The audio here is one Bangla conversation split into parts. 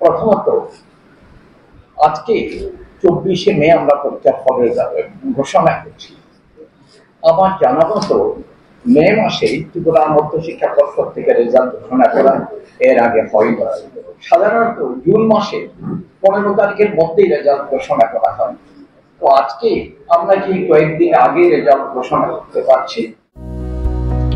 প্রথমত আজকে 24শে মে আমরা পরীক্ষার ফলের ঘোষণা করছি। আমার জানা মতো মে মাসে ত্রিপুরা মধ্যশিক্ষা পর্ষদ থেকে রেজাল্ট ঘোষণা করা এর আগে হয়নি। সাধারণত জুন মাসে 15 তারিখের মধ্যেই রেজাল্ট ঘোষণা করা হয়। তো আজকে আমরা যে কয়েকদিন আগে রেজাল্ট ঘোষণা করতে পারছি।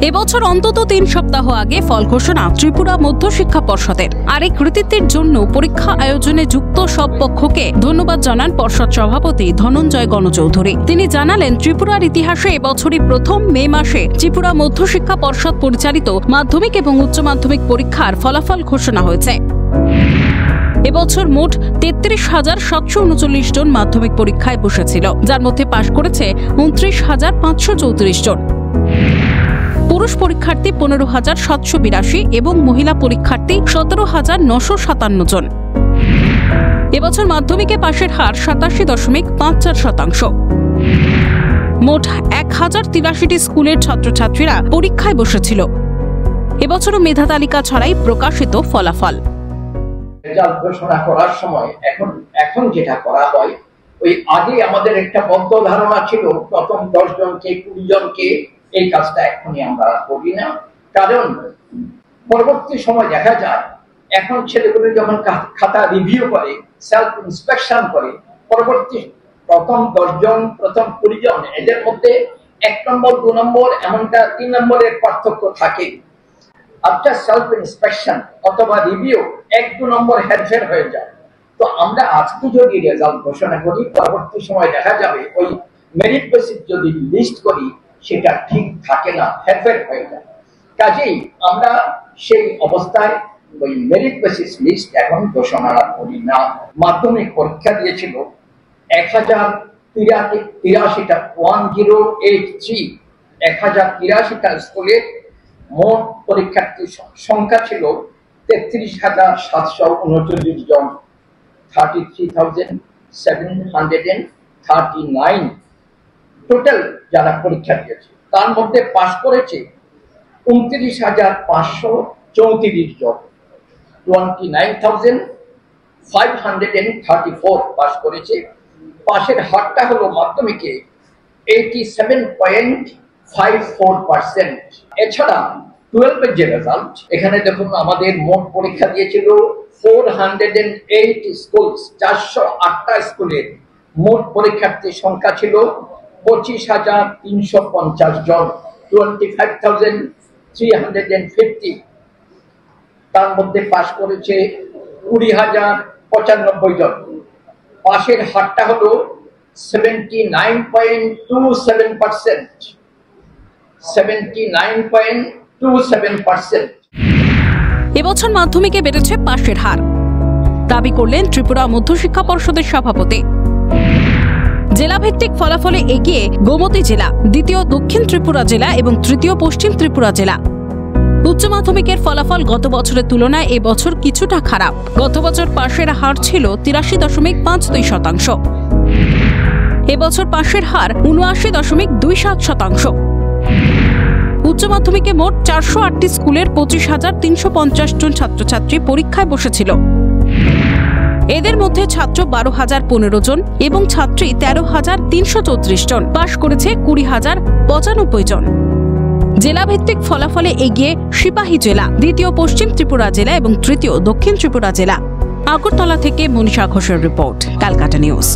এবছর অন্তত 3 সপ্তাহ আগে ফল ঘোষণা ত্রিপুরা মধ্যশিক্ষা পর্ষদের। আর এই কৃতিত্বের জন্য পরীক্ষা আয়োজনে যুক্ত সব পক্ষকে ধন্যবাদ জানান পর্ষদ সভাপতি ধনঞ্জয় গণচৌধুরী। তিনি জানালেন, ত্রিপুরার ইতিহাসে এবছরই প্রথম মে মাসে ত্রিপুরা মধ্যশিক্ষা পর্ষদ পরিচালিত মাধ্যমিক এবং উচ্চ মাধ্যমিক পরীক্ষার ফলাফল ঘোষণা হয়েছে। এবছর মোট 33,739 জন মাধ্যমিক পরীক্ষায় বসেছিল, যার মধ্যে পাশ করেছে 29,534 জন। পুরুষ পরীক্ষার্থী 15,782 এবং মহিলা পরীক্ষার্থী 17,957 জন। এবছর মাধ্যমিকে পাশের হার 87.54%। মোট 1083টি স্কুলের ছাত্রছাত্রীরা পরীক্ষায় বসেছিল। এবছরও মেধা তালিকা ছাড়াই প্রকাশিত ফলাফল। রেজাল্ট ঘোষণা করার সময় এখন যেটা করা হয়, ওই আগে আমাদের একটা বদ্ধ ধারণা ছিল প্রথম 10 জনকে 20 জনকে, এই কাজটা এখনই আমরা করি না। কারণ পরবর্তী সময় দেখা যায় এখন ছেলেগুলো যখন খাতা রিভিউ করে, সেলফ ইন্সপেকশন করে, পরবর্তী প্রথম 10 জন প্রথম 20 জন এদের মধ্যে 1 নম্বর 2 নম্বর এমনটা 3 নম্বরের পার্থক্য থাকে। আফটার সেলফ ইন্সপেকশন অথবা রিভিউ 1-2 নম্বর হেরফের হয়ে যায়। তো আমরা আজকে যদি রেজাল্ট ঘোষণা করি, পরবর্তী সময় দেখা যাবে ওই মেরিট বেসিস যদি লিস্ট করি সেটা ঠিক থাকে না, হেরফের হয়ে যায়। কাজেই আমরা সেই অবস্থায় ওই মেরিট বেসিস লিস্ট এখন ঘোষণা করি না। মাধ্যমিক পরীক্ষা দিয়েছিল 1083টা 1083টা স্কুলের মোট পরীক্ষার্থীর সংখ্যা ছিল 33,739 জন, 33,739 টোটাল যারা পরীক্ষা দিয়েছে। তার মধ্যে পাশ করেছে 29,534 জন, 29,534 পাশ করেছে। পাশের হারটা হলো মাধ্যমিকে 87.54%। এছাড়া 12 যে রেজাল্ট, এখানে দেখুন আমাদের মোট পরীক্ষা দিয়েছিল 408 স্কুল, 408টা স্কুলের মোট পরীক্ষার্থীর সংখ্যা ছিল 25,350 জন, 25,350। তার মধ্যে পাশ করেছে 20,095 জন। পাশের হারটা হলো 79.27%। 79.27%। এবছর মাধ্যমিকে বেড়েছে পাশের হার, দাবি করলেন ত্রিপুরা মধ্যশিক্ষা পর্ষদের সভাপতি। জেলাভিত্তিক ফলাফলে এগিয়ে গোমতী জেলা, দ্বিতীয় দক্ষিণ ত্রিপুরা জেলা এবং তৃতীয় পশ্চিম ত্রিপুরা জেলা। উচ্চ মাধ্যমিকের ফলাফল গত বছরের তুলনায় এবছর কিছুটা খারাপ। গত বছর পাশের হার ছিল 83.52%। এবছর পাশের হার 79.27%। উচ্চ মাধ্যমিকে মোট 408টি স্কুলের 25,350 জন ছাত্রছাত্রী পরীক্ষায় বসেছিল। এদের মধ্যে ছাত্র 12,015 জন এবং ছাত্রী 13,334 জন। পাশ করেছে 20,095 জন। জেলাভিত্তিক ফলাফলে এগিয়ে সিপাহী জেলা, দ্বিতীয় পশ্চিম ত্রিপুরা জেলা এবং তৃতীয় দক্ষিণ ত্রিপুরা জেলা। আগরতলা থেকে মনীষা ঘোষের রিপোর্ট, ক্যালকাটা নিউজ।